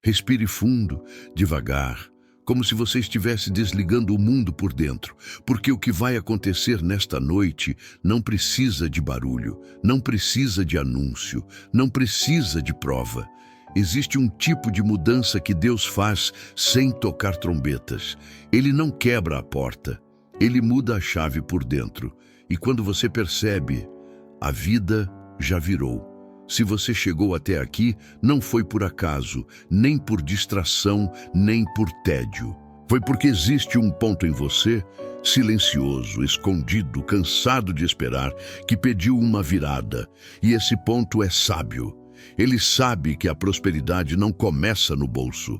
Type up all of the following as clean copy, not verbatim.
Respire fundo, devagar, como se você estivesse desligando o mundo por dentro, porque o que vai acontecer nesta noite não precisa de barulho, não precisa de anúncio, não precisa de prova. Existe um tipo de mudança que Deus faz sem tocar trombetas. Ele não quebra a porta, ele muda a chave por dentro. E quando você percebe, a vida já virou. Se você chegou até aqui, não foi por acaso, nem por distração, nem por tédio. Foi porque existe um ponto em você, silencioso, escondido, cansado de esperar, que pediu uma virada. E esse ponto é sábio. Ele sabe que a prosperidade não começa no bolso,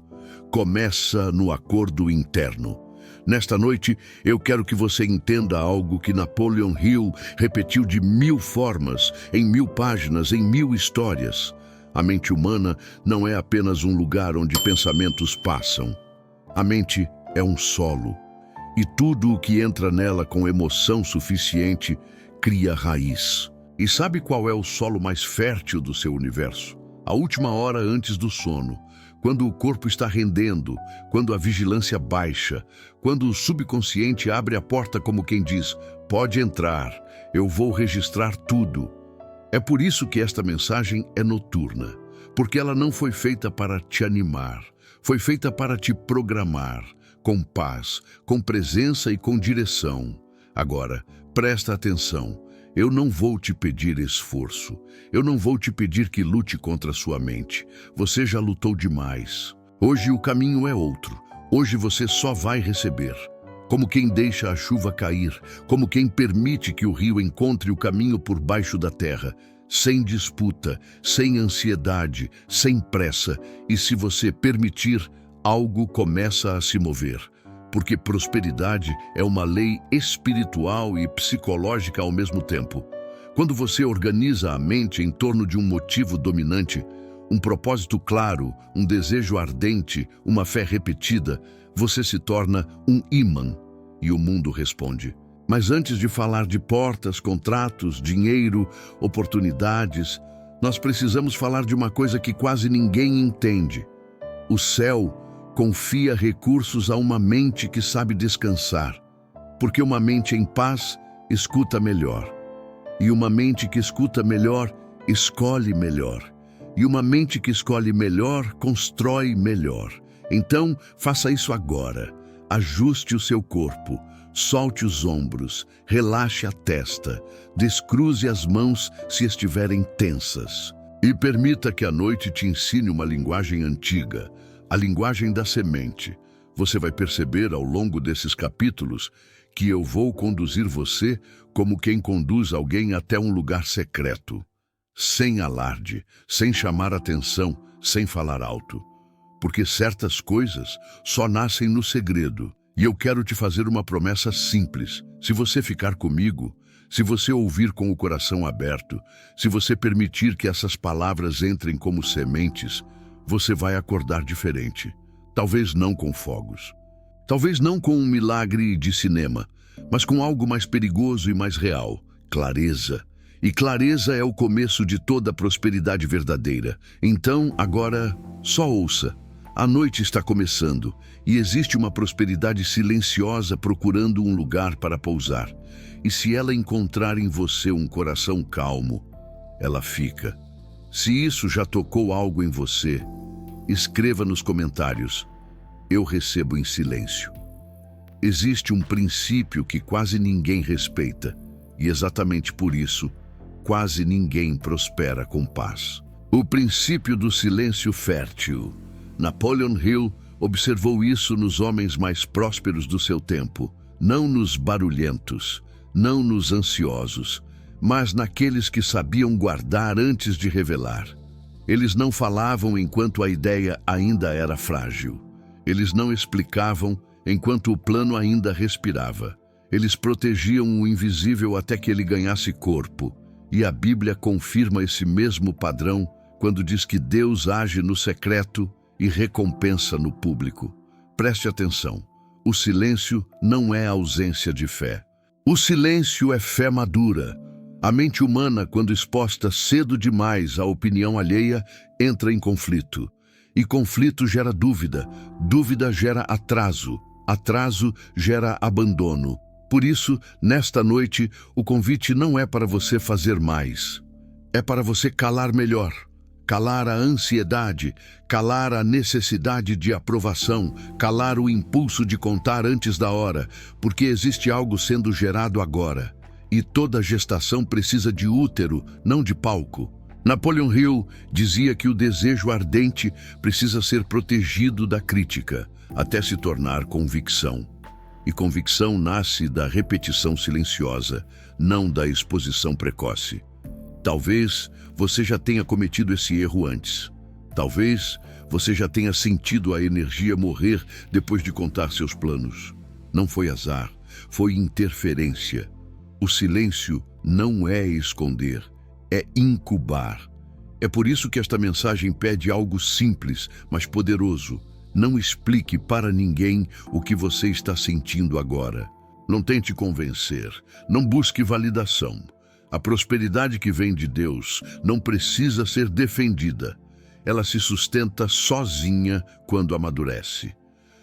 começa no acordo interno. Nesta noite, eu quero que você entenda algo que Napoleon Hill repetiu de 1000 formas, em 1000 páginas, em 1000 histórias. A mente humana não é apenas um lugar onde pensamentos passam. A mente é um solo, e tudo o que entra nela com emoção suficiente cria raiz. E sabe qual é o solo mais fértil do seu universo? A última hora antes do sono. Quando o corpo está rendendo, quando a vigilância baixa, quando o subconsciente abre a porta como quem diz, pode entrar, eu vou registrar tudo. É por isso que esta mensagem é noturna, porque ela não foi feita para te animar, foi feita para te programar, com paz, com presença e com direção. Agora, presta atenção. Eu não vou te pedir esforço. Eu não vou te pedir que lute contra sua mente. Você já lutou demais. Hoje o caminho é outro. Hoje você só vai receber. Como quem deixa a chuva cair, como quem permite que o rio encontre o caminho por baixo da terra, sem disputa, sem ansiedade, sem pressa. E se você permitir, algo começa a se mover. Porque prosperidade é uma lei espiritual e psicológica ao mesmo tempo. Quando você organiza a mente em torno de um motivo dominante, um propósito claro, um desejo ardente, uma fé repetida, você se torna um ímã e o mundo responde. Mas antes de falar de portas, contratos, dinheiro, oportunidades, nós precisamos falar de uma coisa que quase ninguém entende. O céu confia recursos a uma mente que sabe descansar, porque uma mente em paz escuta melhor. E uma mente que escuta melhor, escolhe melhor. E uma mente que escolhe melhor, constrói melhor. Então, faça isso agora. Ajuste o seu corpo, solte os ombros, relaxe a testa, descruze as mãos se estiverem tensas. E permita que a noite te ensine uma linguagem antiga, a linguagem da semente. Você vai perceber ao longo desses capítulos que eu vou conduzir você como quem conduz alguém até um lugar secreto, sem alarde, sem chamar atenção, sem falar alto. Porque certas coisas só nascem no segredo. E eu quero te fazer uma promessa simples. Se você ficar comigo, se você ouvir com o coração aberto, se você permitir que essas palavras entrem como sementes, você vai acordar diferente. Talvez não com fogos. Talvez não com um milagre de cinema, mas com algo mais perigoso e mais real. Clareza. E clareza é o começo de toda a prosperidade verdadeira. Então, agora, só ouça. A noite está começando e existe uma prosperidade silenciosa procurando um lugar para pousar. E se ela encontrar em você um coração calmo, ela fica. Se isso já tocou algo em você, escreva nos comentários. Eu recebo em silêncio. Existe um princípio que quase ninguém respeita, e exatamente por isso, quase ninguém prospera com paz. O princípio do silêncio fértil. Napoleon Hill observou isso nos homens mais prósperos do seu tempo, não nos barulhentos, não nos ansiosos, mas naqueles que sabiam guardar antes de revelar. Eles não falavam enquanto a ideia ainda era frágil. Eles não explicavam enquanto o plano ainda respirava. Eles protegiam o invisível até que ele ganhasse corpo. E a Bíblia confirma esse mesmo padrão quando diz que Deus age no secreto e recompensa no público. Preste atenção. O silêncio não é ausência de fé. O silêncio é fé madura. A mente humana, quando exposta cedo demais à opinião alheia, entra em conflito. E conflito gera dúvida, dúvida gera atraso, atraso gera abandono. Por isso, nesta noite, o convite não é para você fazer mais. É para você calar melhor, calar a ansiedade, calar a necessidade de aprovação, calar o impulso de contar antes da hora, porque existe algo sendo gerado agora. E toda gestação precisa de útero, não de palco. Napoleon Hill dizia que o desejo ardente precisa ser protegido da crítica, até se tornar convicção. E convicção nasce da repetição silenciosa, não da exposição precoce. Talvez você já tenha cometido esse erro antes. Talvez você já tenha sentido a energia morrer depois de contar seus planos. Não foi azar, foi interferência. O silêncio não é esconder, é incubar. É por isso que esta mensagem pede algo simples, mas poderoso. Não explique para ninguém o que você está sentindo agora. Não tente convencer, não busque validação. A prosperidade que vem de Deus não precisa ser defendida. Ela se sustenta sozinha quando amadurece.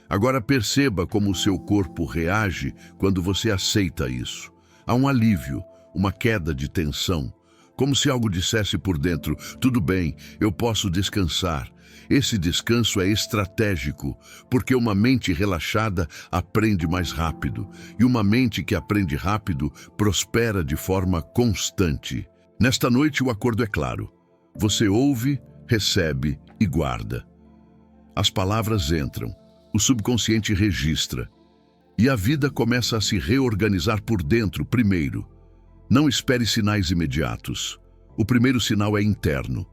Agora perceba como o seu corpo reage quando você aceita isso. Há um alívio, uma queda de tensão, como se algo dissesse por dentro: tudo bem, eu posso descansar. Esse descanso é estratégico, porque uma mente relaxada aprende mais rápido, e uma mente que aprende rápido prospera de forma constante. Nesta noite o acordo é claro. Você ouve, recebe e guarda. As palavras entram, o subconsciente registra, e a vida começa a se reorganizar por dentro primeiro. Não espere sinais imediatos. O primeiro sinal é interno.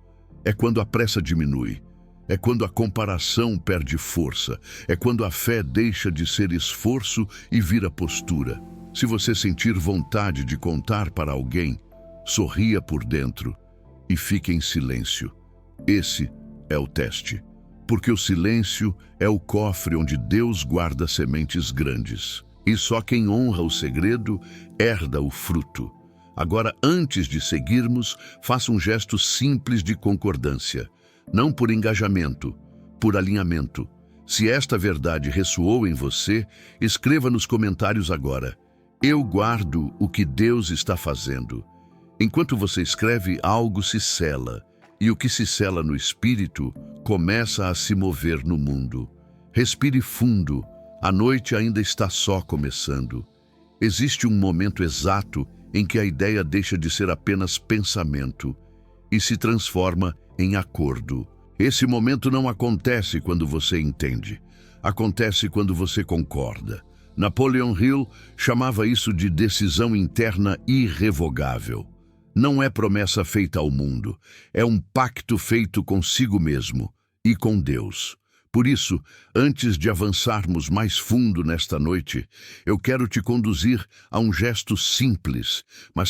É quando a pressa diminui. É quando a comparação perde força. É quando a fé deixa de ser esforço e vira postura. Se você sentir vontade de contar para alguém, sorria por dentro e fique em silêncio. Esse é o teste. Porque o silêncio é o cofre onde Deus guarda sementes grandes. E só quem honra o segredo herda o fruto. Agora, antes de seguirmos, faça um gesto simples de concordância. Não por engajamento, por alinhamento. Se esta verdade ressoou em você, escreva nos comentários agora: eu guardo o que Deus está fazendo. Enquanto você escreve, algo se sela. E o que se sela no espírito começa a se mover no mundo. Respire fundo, a noite ainda está só começando. Existe um momento exato em que a ideia deixa de ser apenas pensamento e se transforma em acordo. Esse momento não acontece quando você entende. Acontece quando você concorda. Napoleon Hill chamava isso de decisão interna irrevogável. Não é promessa feita ao mundo, é um pacto feito consigo mesmo e com Deus. Por isso, antes de avançarmos mais fundo nesta noite, eu quero te conduzir a um gesto simples, mas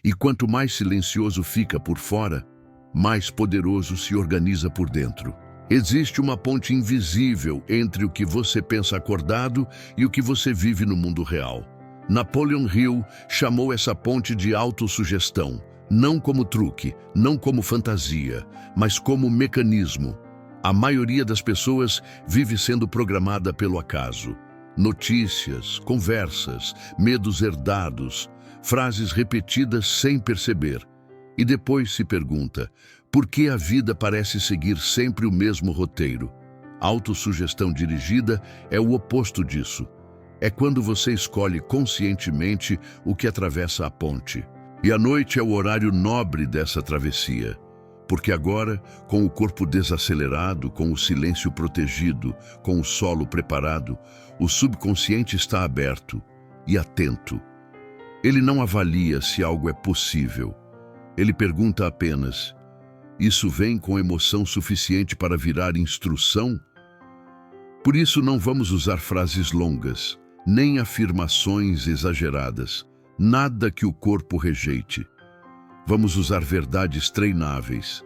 E quanto mais silencioso fica por fora, mais poderoso se organiza por dentro. Existe uma ponte invisível entre o que você pensa acordado e o que você vive no mundo real. Napoleon Hill chamou essa ponte de autossugestão, não como truque, não como fantasia, mas como mecanismo. A maioria das pessoas vive sendo programada pelo acaso. Notícias, conversas, medos herdados, frases repetidas sem perceber. E depois se pergunta, por que a vida parece seguir sempre o mesmo roteiro? Autossugestão dirigida é o oposto disso. É quando você escolhe conscientemente o que atravessa a ponte. E a noite é o horário nobre dessa travessia. Porque agora, com o corpo desacelerado, com o silêncio protegido, com o solo preparado, o subconsciente está aberto e atento. Ele não avalia se algo é possível. Ele pergunta apenas, isso vem com emoção suficiente para virar instrução? Por isso não vamos usar frases longas, nem afirmações exageradas, nada que o corpo rejeite. Vamos usar verdades treináveis,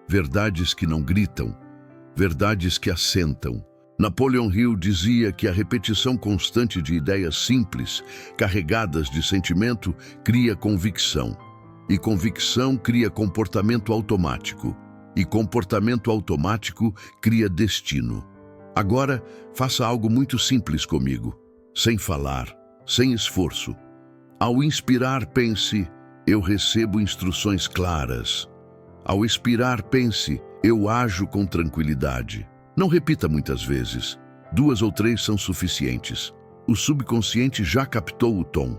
verdades que não gritam, verdades que assentam. Napoleon Hill dizia que a repetição constante de ideias simples, carregadas de sentimento, cria convicção. E convicção cria comportamento automático. E comportamento automático cria destino. Agora, faça algo muito simples comigo, sem falar, sem esforço. Ao inspirar, pense, eu recebo instruções claras. Ao expirar, pense, eu ajo com tranquilidade. Não repita muitas vezes. 2 ou 3 são suficientes. O subconsciente já captou o tom.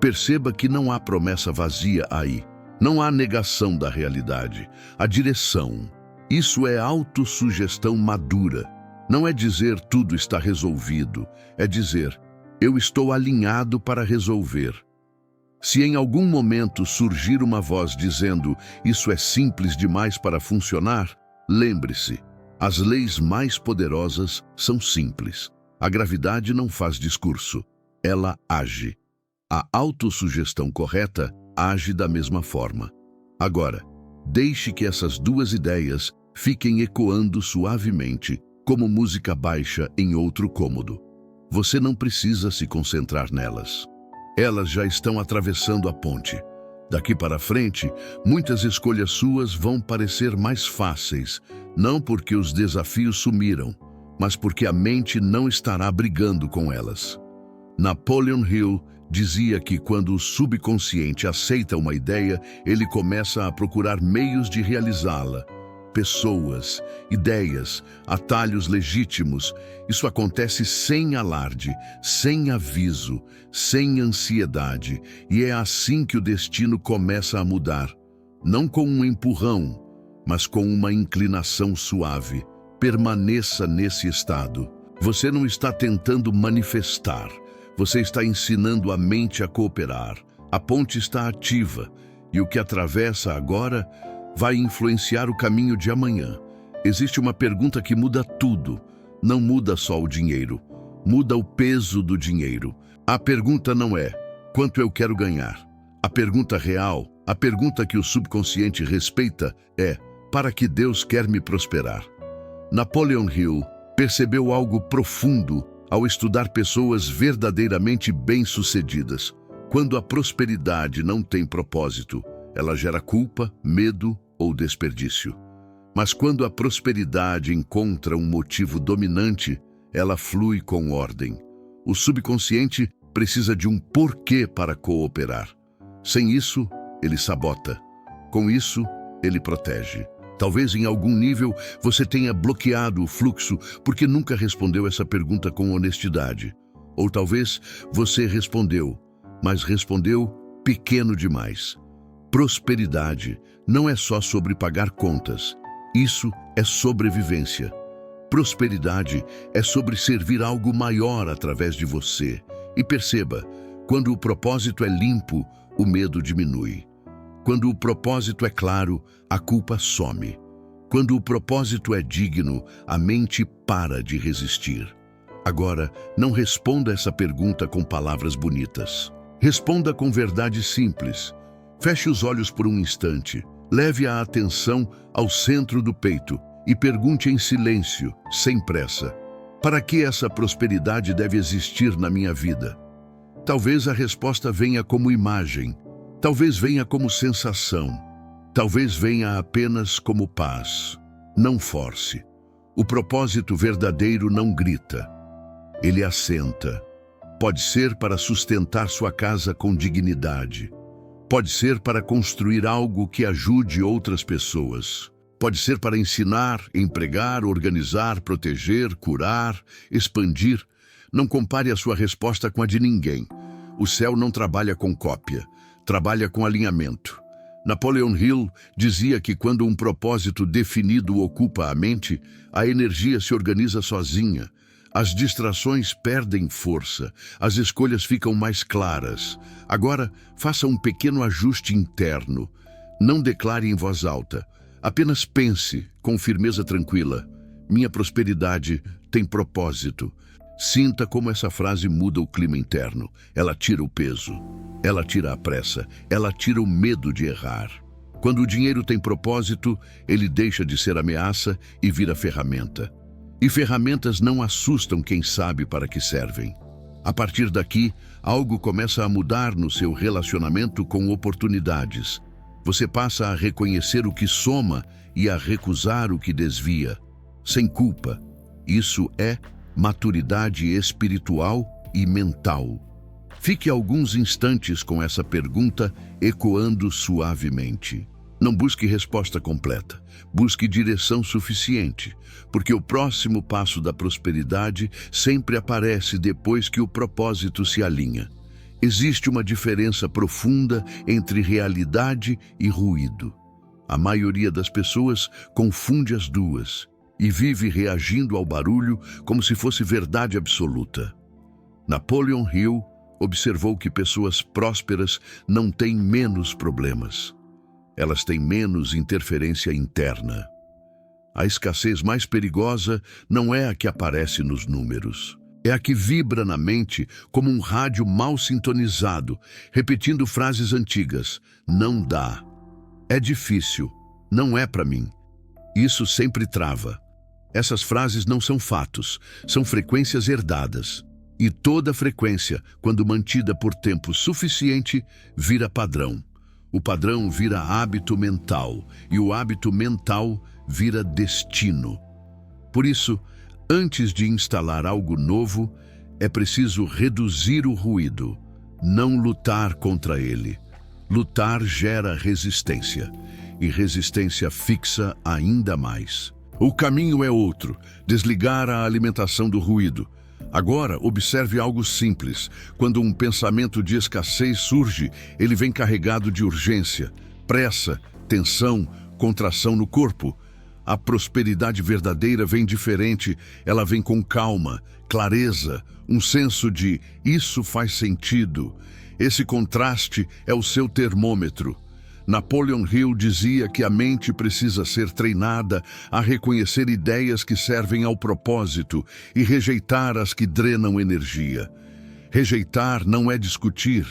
Perceba que não há promessa vazia aí. Não há negação da realidade. Há direção. Isso é autossugestão madura. Não é dizer tudo está resolvido. É dizer, eu estou alinhado para resolver. Se em algum momento surgir uma voz dizendo isso é simples demais para funcionar, lembre-se, as leis mais poderosas são simples. A gravidade não faz discurso, ela age. A autossugestão correta age da mesma forma. Agora, deixe que essas 2 ideias fiquem ecoando suavemente, como música baixa em outro cômodo. Você não precisa se concentrar nelas. Elas já estão atravessando a ponte. Daqui para frente, muitas escolhas suas vão parecer mais fáceis, não porque os desafios sumiram, mas porque a mente não estará brigando com elas. Napoleon Hill dizia que quando o subconsciente aceita uma ideia, ele começa a procurar meios de realizá-la. Pessoas, ideias, atalhos legítimos. Isso acontece sem alarde, sem aviso, sem ansiedade. E é assim que o destino começa a mudar. Não com um empurrão, mas com uma inclinação suave. Permaneça nesse estado. Você não está tentando manifestar. Você está ensinando a mente a cooperar. A ponte está ativa. E o que atravessa agora vai influenciar o caminho de amanhã. Existe uma pergunta que muda tudo. Não muda só o dinheiro, muda o peso do dinheiro. A pergunta não é, quanto eu quero ganhar? A pergunta real, a pergunta que o subconsciente respeita é, para que Deus quer me prosperar? Napoleon Hill percebeu algo profundo ao estudar pessoas verdadeiramente bem-sucedidas. Quando a prosperidade não tem propósito, ela gera culpa, medo ou desperdício. Mas quando a prosperidade encontra um motivo dominante, ela flui com ordem. O subconsciente precisa de um porquê para cooperar. Sem isso, ele sabota. Com isso, ele protege. Talvez em algum nível você tenha bloqueado o fluxo porque nunca respondeu essa pergunta com honestidade. Ou talvez você respondeu, mas respondeu pequeno demais. Prosperidade não é só sobre pagar contas. Isso é sobrevivência. Prosperidade é sobre servir algo maior através de você. E perceba, quando o propósito é limpo, o medo diminui. Quando o propósito é claro, a culpa some. Quando o propósito é digno, a mente para de resistir. Agora, não responda essa pergunta com palavras bonitas. Responda com verdades simples. Feche os olhos por um instante, leve a atenção ao centro do peito e pergunte em silêncio, sem pressa: para que essa prosperidade deve existir na minha vida? Talvez a resposta venha como imagem, talvez venha como sensação, talvez venha apenas como paz. Não force. O propósito verdadeiro não grita, ele assenta. Pode ser para sustentar sua casa com dignidade. Pode ser para construir algo que ajude outras pessoas. Pode ser para ensinar, empregar, organizar, proteger, curar, expandir. Não compare a sua resposta com a de ninguém. O céu não trabalha com cópia, trabalha com alinhamento. Napoleon Hill dizia que quando um propósito definido ocupa a mente, a energia se organiza sozinha. As distrações perdem força, as escolhas ficam mais claras. Agora, faça um pequeno ajuste interno. Não declare em voz alta. Apenas pense, com firmeza tranquila: minha prosperidade tem propósito. Sinta como essa frase muda o clima interno. Ela tira o peso, ela tira a pressa, ela tira o medo de errar. Quando o dinheiro tem propósito, ele deixa de ser ameaça e vira ferramenta. E ferramentas não assustam quem sabe para que servem. A partir daqui, algo começa a mudar no seu relacionamento com oportunidades. Você passa a reconhecer o que soma e a recusar o que desvia, sem culpa. Isso é maturidade espiritual e mental. Fique alguns instantes com essa pergunta ecoando suavemente. Não busque resposta completa, busque direção suficiente, porque o próximo passo da prosperidade sempre aparece depois que o propósito se alinha. Existe uma diferença profunda entre realidade e ruído. A maioria das pessoas confunde as duas e vive reagindo ao barulho como se fosse verdade absoluta. Napoleon Hill observou que pessoas prósperas não têm menos problemas. Elas têm menos interferência interna. A escassez mais perigosa não é a que aparece nos números. É a que vibra na mente como um rádio mal sintonizado, repetindo frases antigas. Não dá. É difícil. Não é para mim. Isso sempre trava. Essas frases não são fatos, são frequências herdadas. E toda frequência, quando mantida por tempo suficiente, vira padrão. O padrão vira hábito mental, e o hábito mental vira destino. Por isso, antes de instalar algo novo, é preciso reduzir o ruído, não lutar contra ele. Lutar gera resistência, e resistência fixa ainda mais. O caminho é outro, desligar a alimentação do ruído. Agora, observe algo simples. Quando um pensamento de escassez surge, ele vem carregado de urgência, pressa, tensão, contração no corpo. A prosperidade verdadeira vem diferente, ela vem com calma, clareza, um senso de isso faz sentido. Esse contraste é o seu termômetro. Napoleon Hill dizia que a mente precisa ser treinada a reconhecer ideias que servem ao propósito e rejeitar as que drenam energia. Rejeitar não é discutir,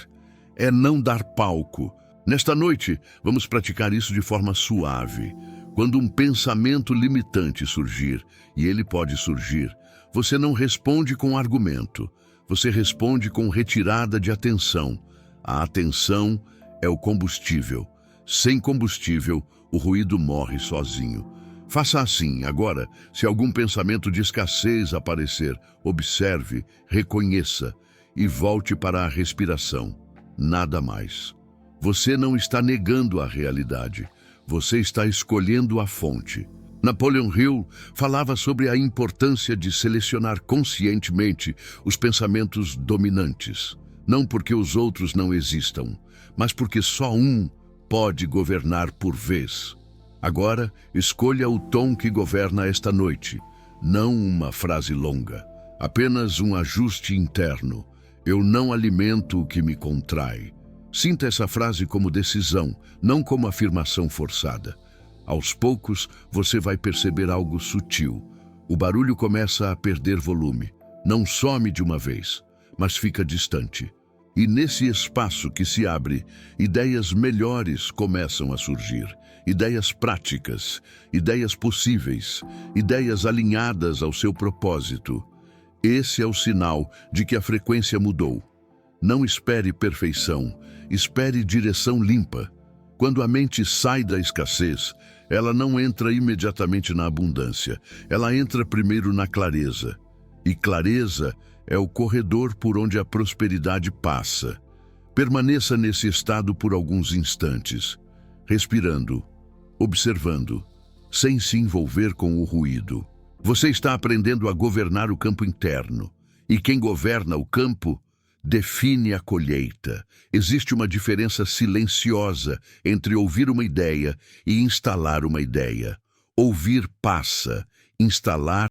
é não dar palco. Nesta noite, vamos praticar isso de forma suave. Quando um pensamento limitante surgir, e ele pode surgir, você não responde com argumento, você responde com retirada de atenção. A atenção é o combustível. Sem combustível, o ruído morre sozinho. Faça assim, agora, se algum pensamento de escassez aparecer, observe, reconheça e volte para a respiração. Nada mais. Você não está negando a realidade, você está escolhendo a fonte. Napoleon Hill falava sobre a importância de selecionar conscientemente os pensamentos dominantes, não porque os outros não existam, mas porque só um pode governar por vez. Agora, escolha o tom que governa esta noite. Não uma frase longa, apenas um ajuste interno. Eu não alimento o que me contrai. Sinta essa frase como decisão, não como afirmação forçada. Aos poucos, você vai perceber algo sutil. O barulho começa a perder volume. Não some de uma vez, mas fica distante. E nesse espaço que se abre, ideias melhores começam a surgir. Ideias práticas, ideias possíveis, ideias alinhadas ao seu propósito. Esse é o sinal de que a frequência mudou. Não espere perfeição, espere direção limpa. Quando a mente sai da escassez, ela não entra imediatamente na abundância, ela entra primeiro na clareza. E clareza é o corredor por onde a prosperidade passa. Permaneça nesse estado por alguns instantes, respirando, observando, sem se envolver com o ruído. Você está aprendendo a governar o campo interno, e quem governa o campo define a colheita. Existe uma diferença silenciosa entre ouvir uma ideia e instalar uma ideia. Ouvir passa, instalar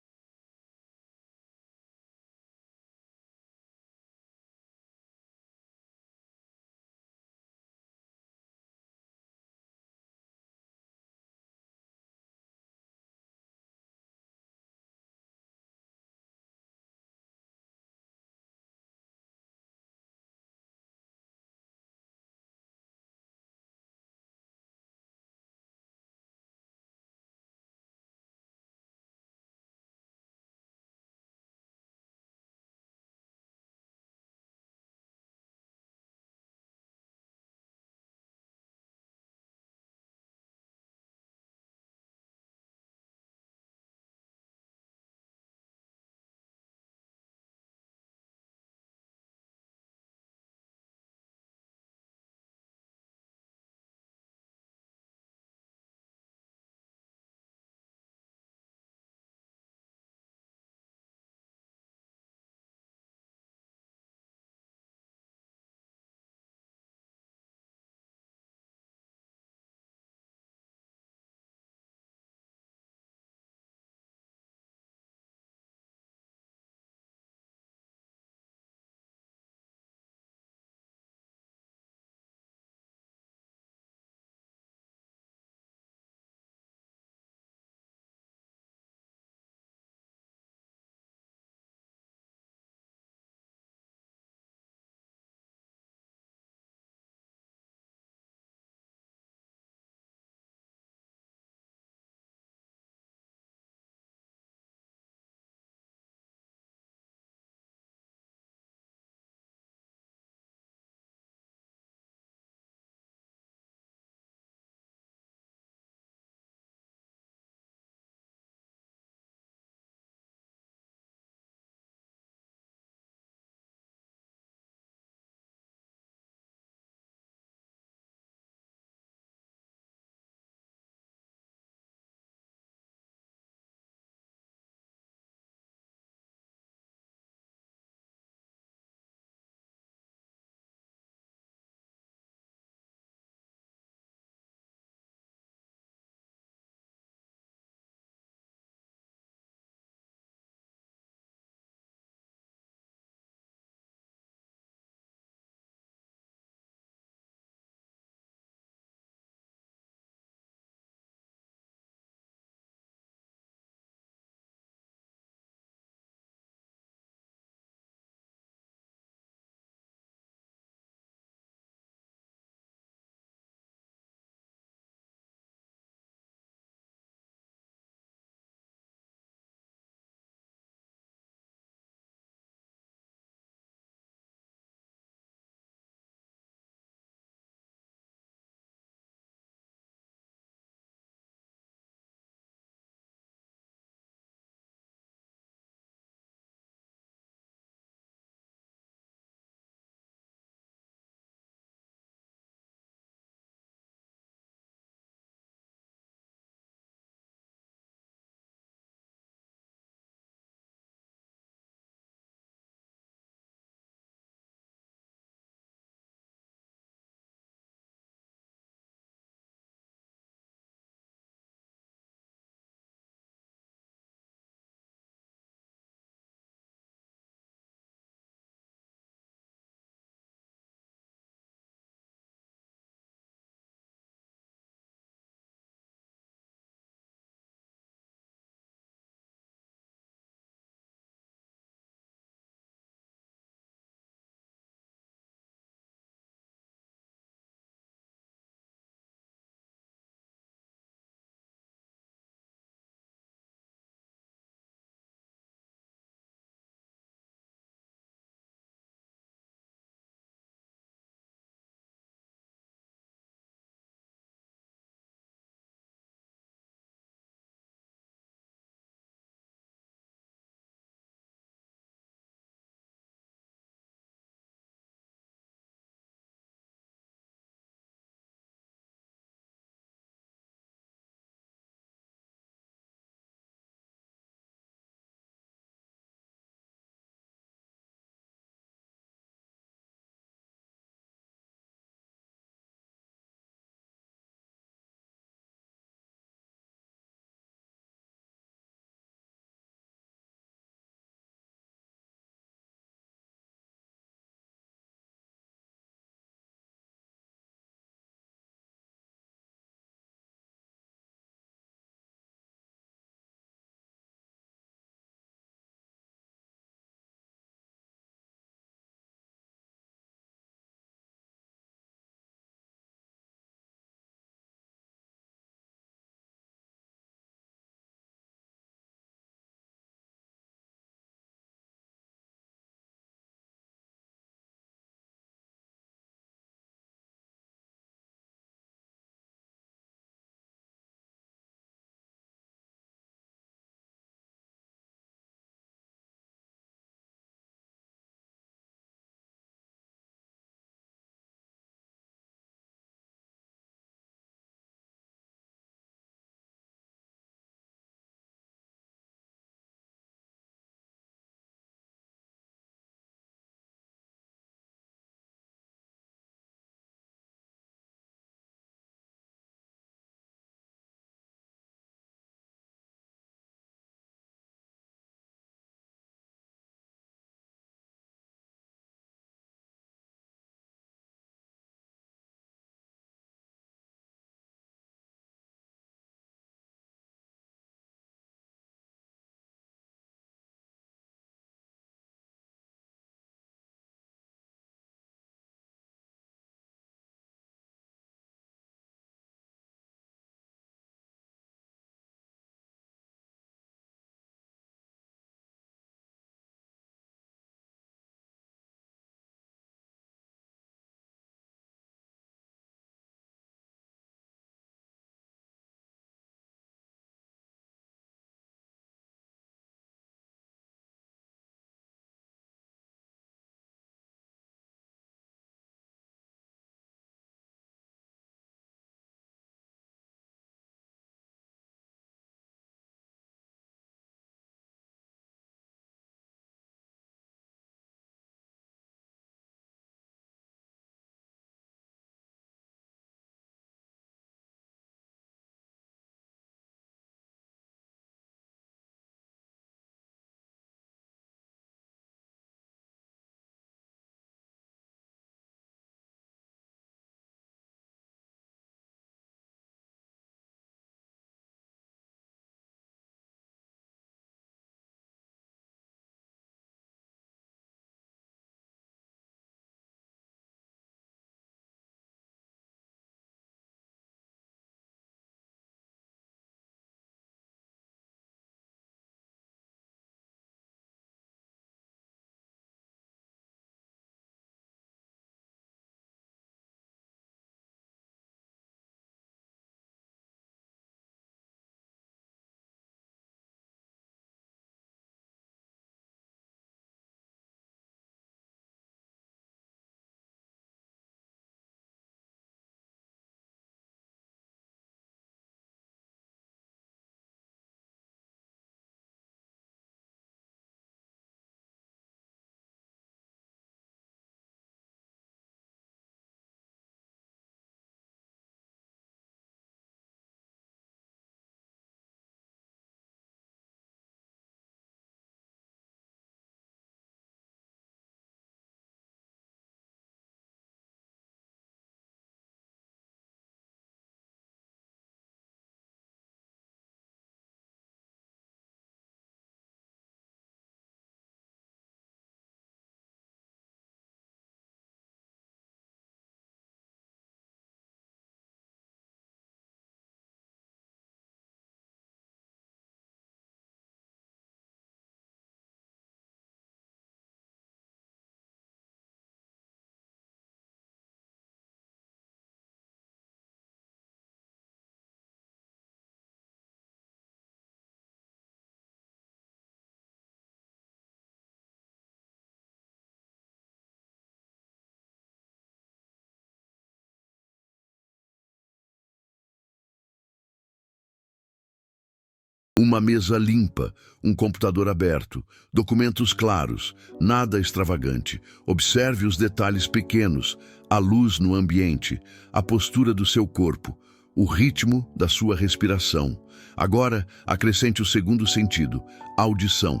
Uma mesa limpa, um computador aberto, documentos claros, nada extravagante. Observe os detalhes pequenos, a luz no ambiente, a postura do seu corpo, o ritmo da sua respiração. Agora, acrescente o segundo sentido, audição.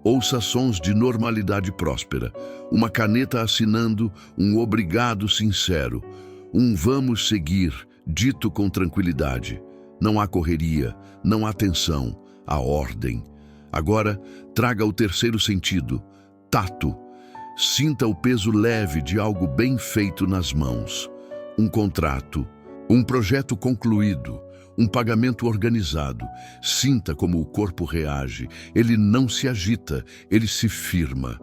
Ouça sons de normalidade próspera, uma caneta assinando um obrigado sincero, um vamos seguir, dito com tranquilidade. Não há correria, não há tensão, há ordem. Agora, traga o terceiro sentido, tato. Sinta o peso leve de algo bem feito nas mãos. Um contrato, um projeto concluído, um pagamento organizado. Sinta como o corpo reage. Ele não se agita, ele se firma.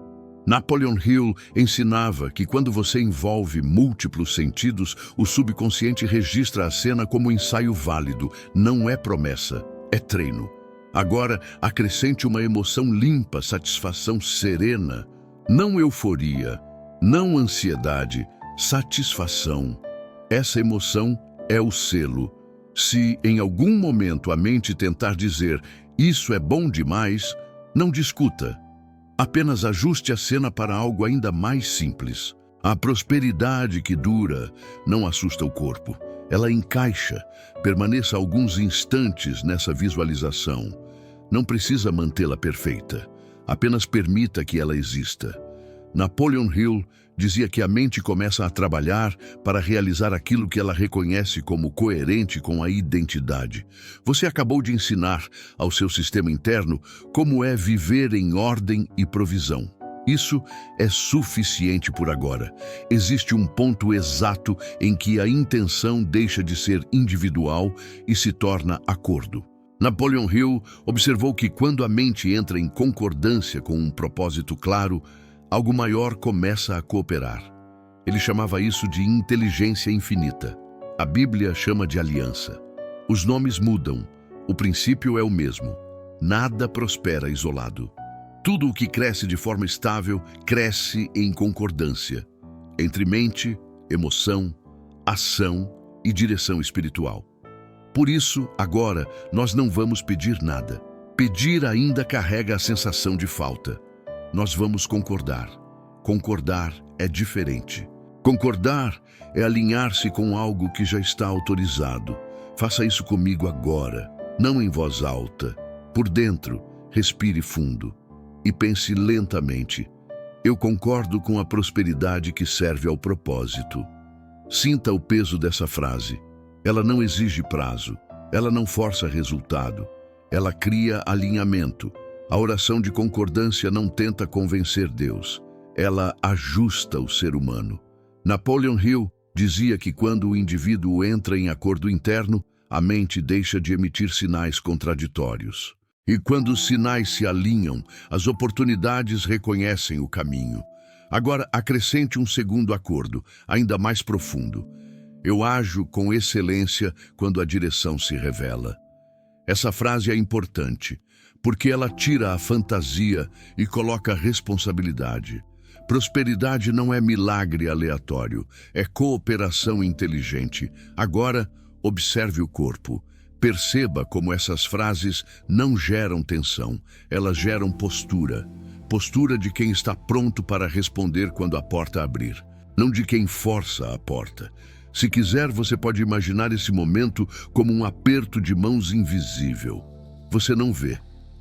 Napoleon Hill ensinava que quando você envolve múltiplos sentidos, o subconsciente registra a cena como ensaio válido. Não é promessa, é treino. Agora, acrescente uma emoção limpa, satisfação serena. Não euforia, não ansiedade, satisfação. Essa emoção é o selo. Se em algum momento a mente tentar dizer "isso é bom demais", não discuta. Apenas ajuste a cena para algo ainda mais simples. A prosperidade que dura não assusta o corpo. Ela encaixa. Permaneça alguns instantes nessa visualização. Não precisa mantê-la perfeita. Apenas permita que ela exista. Napoleon Hill dizia que a mente começa a trabalhar para realizar aquilo que ela reconhece como coerente com a identidade. Você acabou de ensinar ao seu sistema interno como é viver em ordem e provisão. Isso é suficiente por agora. Existe um ponto exato em que a intenção deixa de ser individual e se torna acordo. Napoleon Hill observou que quando a mente entra em concordância com um propósito claro, algo maior começa a cooperar. Ele chamava isso de inteligência infinita. A Bíblia chama de aliança. Os nomes mudam, o princípio é o mesmo. Nada prospera isolado. Tudo o que cresce de forma estável, cresce em concordância, entre mente, emoção, ação e direção espiritual. Por isso, agora, nós não vamos pedir nada. Pedir ainda carrega a sensação de falta. Nós vamos concordar. Concordar é diferente. Concordar é alinhar-se com algo que já está autorizado. Faça isso comigo agora, não em voz alta. Por dentro, respire fundo e pense lentamente. Eu concordo com a prosperidade que serve ao propósito. Sinta o peso dessa frase. Ela não exige prazo, ela não força resultado, ela cria alinhamento. A oração de concordância não tenta convencer Deus, ela ajusta o ser humano. Napoleon Hill dizia que quando o indivíduo entra em acordo interno, a mente deixa de emitir sinais contraditórios. E quando os sinais se alinham, as oportunidades reconhecem o caminho. Agora, acrescente um segundo acordo, ainda mais profundo. Eu ajo com excelência quando a direção se revela. Essa frase é importante, porque ela tira a fantasia e coloca a responsabilidade. Prosperidade não é milagre aleatório, é cooperação inteligente. Agora, observe o corpo. Perceba como essas frases não geram tensão, elas geram postura. Postura de quem está pronto para responder quando a porta abrir, não de quem força a porta. Se quiser, você pode imaginar esse momento como um aperto de mãos invisível. Você não vê,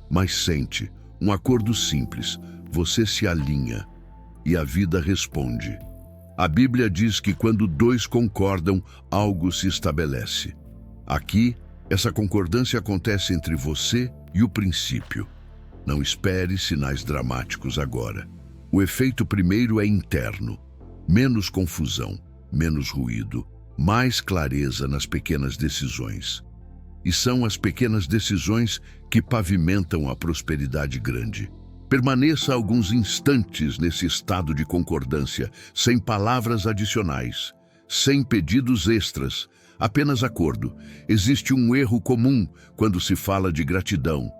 mas sente. Um acordo simples. Você se alinha e a vida responde. A Bíblia diz que quando dois concordam, algo se estabelece. Aqui, essa concordância acontece entre você e o princípio. Não espere sinais dramáticos agora. O efeito primeiro é interno. Menos confusão, menos ruído, mais clareza nas pequenas decisões. E são as pequenas decisões que pavimentam a prosperidade grande. Permaneça alguns instantes nesse estado de concordância, sem palavras adicionais, sem pedidos extras, apenas acordo. Existe um erro comum quando se fala de gratidão.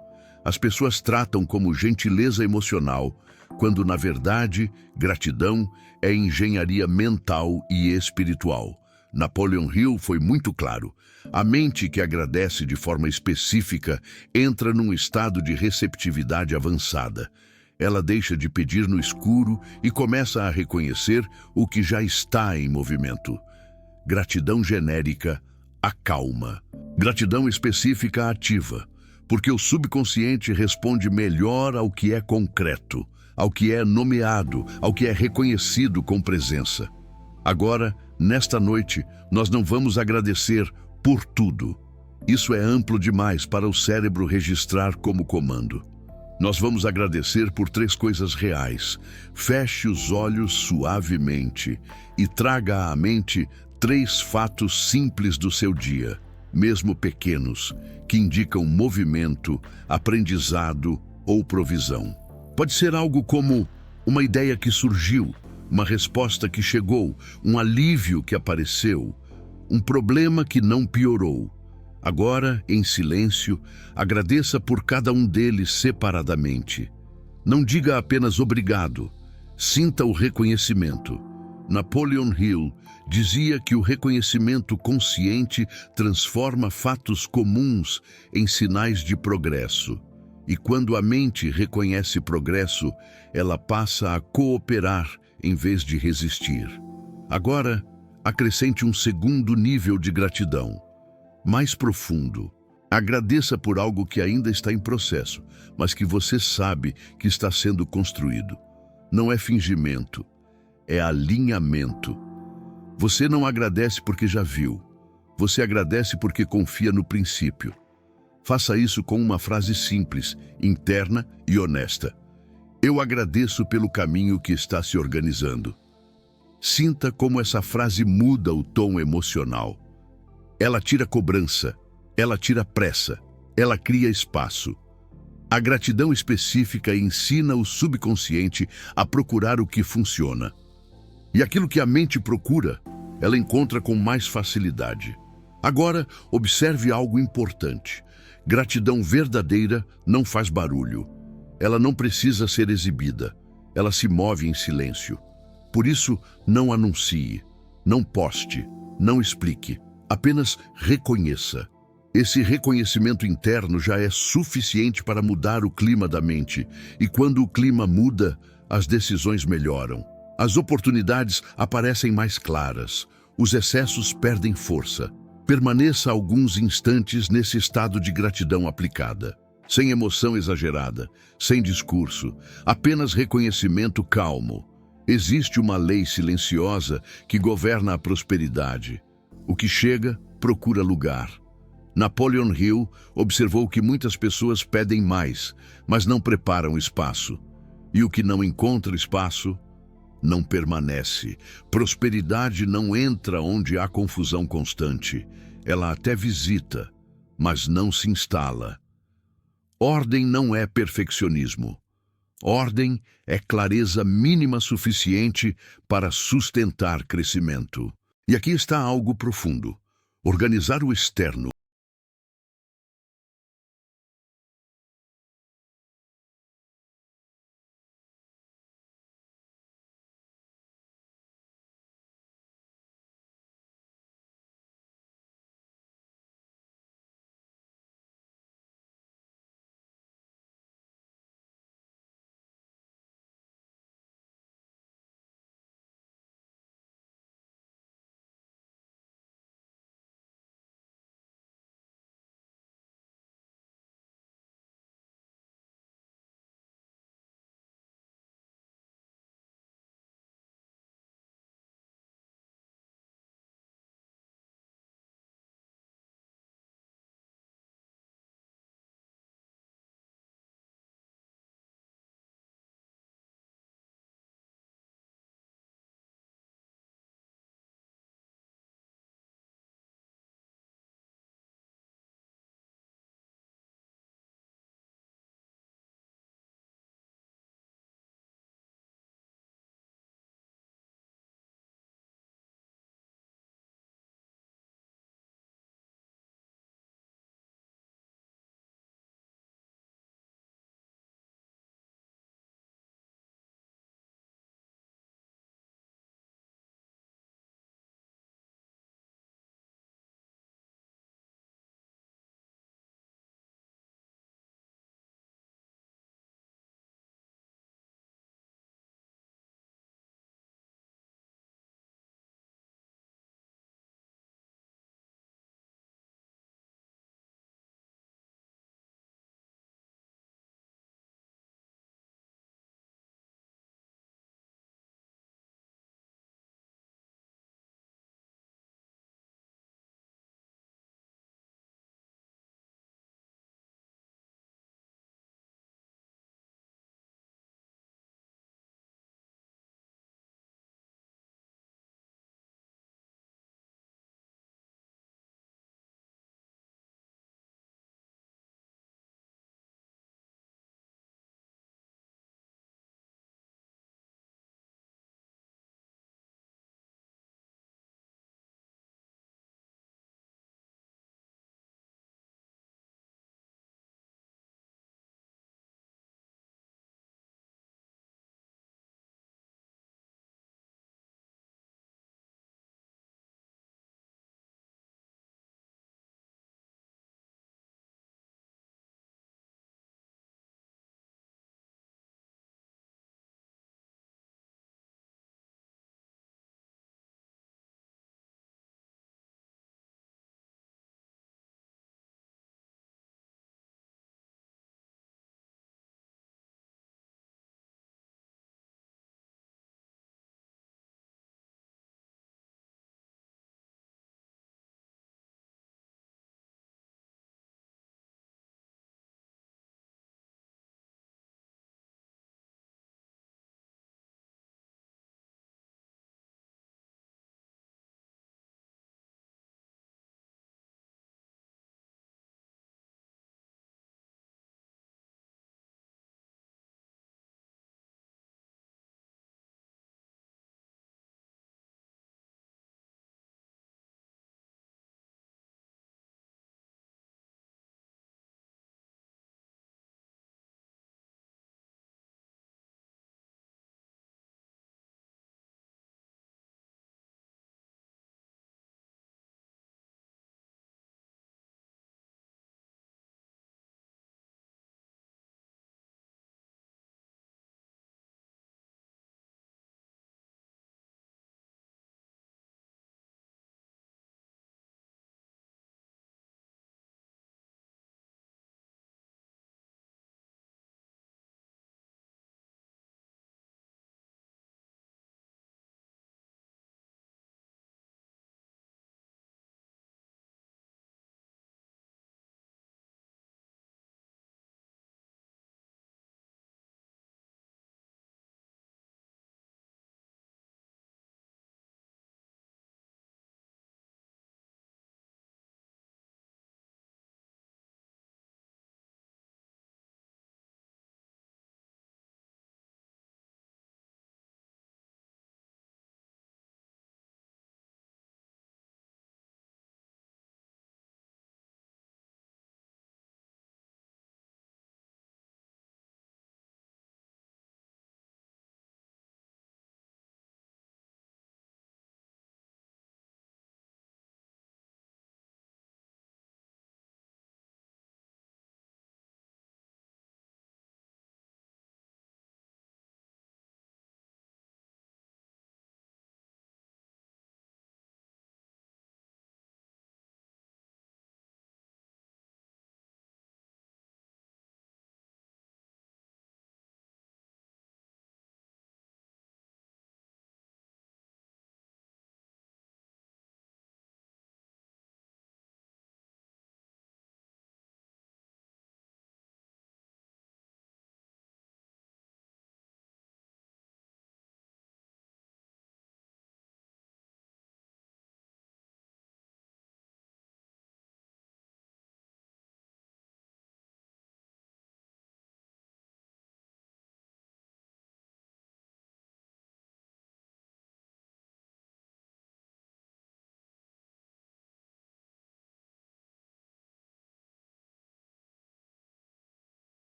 As pessoas tratam como gentileza emocional, quando, na verdade, gratidão é engenharia mental e espiritual. Napoleon Hill foi muito claro. A mente que agradece de forma específica entra num estado de receptividade avançada. Ela deixa de pedir no escuro e começa a reconhecer o que já está em movimento. Gratidão genérica acalma. Gratidão específica ativa, porque o subconsciente responde melhor ao que é concreto, ao que é nomeado, ao que é reconhecido com presença. Agora, nesta noite, nós não vamos agradecer por tudo. Isso é amplo demais para o cérebro registrar como comando. Nós vamos agradecer por 3 coisas reais. Feche os olhos suavemente e traga à mente 3 fatos simples do seu dia, mesmo pequenos, que indicam movimento, aprendizado ou provisão. Pode ser algo como uma ideia que surgiu, uma resposta que chegou, um alívio que apareceu, um problema que não piorou. Agora, em silêncio, agradeça por cada um deles separadamente. Não diga apenas obrigado, sinta o reconhecimento. Napoleon Hill dizia que o reconhecimento consciente transforma fatos comuns em sinais de progresso. E quando a mente reconhece progresso, ela passa a cooperar em vez de resistir. Agora, acrescente um segundo nível de gratidão, mais profundo. Agradeça por algo que ainda está em processo, mas que você sabe que está sendo construído. Não é fingimento, é alinhamento. Você não agradece porque já viu. Você agradece porque confia no princípio. Faça isso com uma frase simples, interna e honesta. Eu agradeço pelo caminho que está se organizando. Sinta como essa frase muda o tom emocional. Ela tira cobrança, ela tira pressa, ela cria espaço. A gratidão específica ensina o subconsciente a procurar o que funciona. E aquilo que a mente procura, ela encontra com mais facilidade. Agora, observe algo importante. Gratidão verdadeira não faz barulho. Ela não precisa ser exibida. Ela se move em silêncio. Por isso, não anuncie, não poste, não explique. Apenas reconheça. Esse reconhecimento interno já é suficiente para mudar o clima da mente. E quando o clima muda, as decisões melhoram. As oportunidades aparecem mais claras. Os excessos perdem força. Permaneça alguns instantes nesse estado de gratidão aplicada. Sem emoção exagerada, sem discurso, apenas reconhecimento calmo. Existe uma lei silenciosa que governa a prosperidade. O que chega, procura lugar. Napoleon Hill observou que muitas pessoas pedem mais, mas não preparam espaço. E o que não encontra espaço, não permanece. Prosperidade não entra onde há confusão constante. Ela até visita, mas não se instala. Ordem não é perfeccionismo. Ordem é clareza mínima suficiente para sustentar crescimento. E aqui está algo profundo. Organizar o externo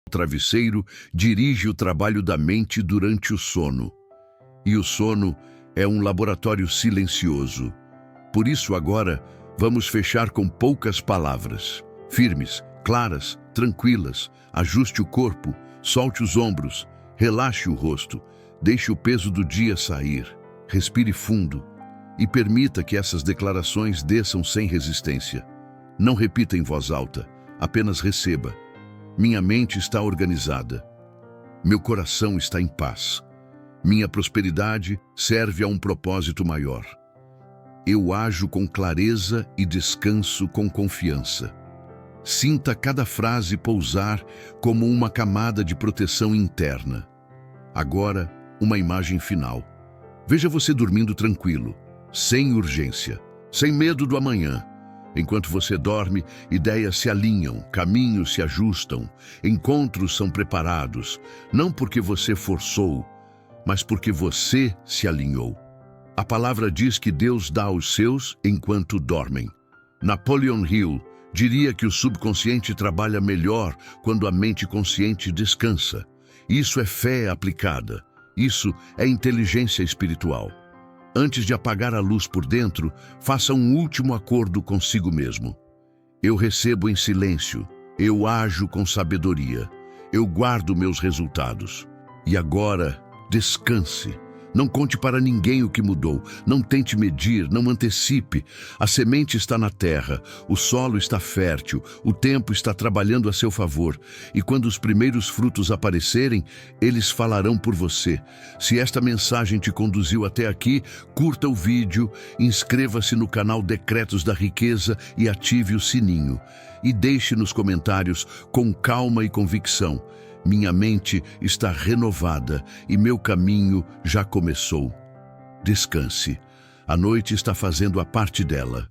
O travesseiro dirige o trabalho da mente durante o sono. E o sono é um laboratório silencioso. Por isso agora, vamos fechar com poucas palavras. Firmes, claras, tranquilas. Ajuste o corpo, solte os ombros, relaxe o rosto, deixe o peso do dia sair. Respire fundo e permita que essas declarações desçam sem resistência. Não repita em voz alta, apenas receba. Minha mente está organizada. Meu coração está em paz. Minha prosperidade serve a um propósito maior. Eu ajo com clareza e descanso com confiança. Sinta cada frase pousar como uma camada de proteção interna. Agora, uma imagem final. Veja você dormindo tranquilo, sem urgência, sem medo do amanhã. Enquanto você dorme, ideias se alinham, caminhos se ajustam, encontros são preparados, não porque você forçou, mas porque você se alinhou. A palavra diz que Deus dá aos seus enquanto dormem. Napoleon Hill diria que o subconsciente trabalha melhor quando a mente consciente descansa. Isso é fé aplicada. Isso é inteligência espiritual. Antes de apagar a luz por dentro, faça um último acordo consigo mesmo. Eu recebo em silêncio. Eu ajo com sabedoria. Eu guardo meus resultados. E agora, descanse. Não conte para ninguém o que mudou. Não tente medir, não antecipe. A semente está na terra, o solo está fértil, o tempo está trabalhando a seu favor. E quando os primeiros frutos aparecerem, eles falarão por você. Se esta mensagem te conduziu até aqui, curta o vídeo, inscreva-se no canal Decretos da Riqueza e ative o sininho. E deixe nos comentários com calma e convicção. Minha mente está renovada e meu caminho já começou. Descanse. A noite está fazendo a parte dela.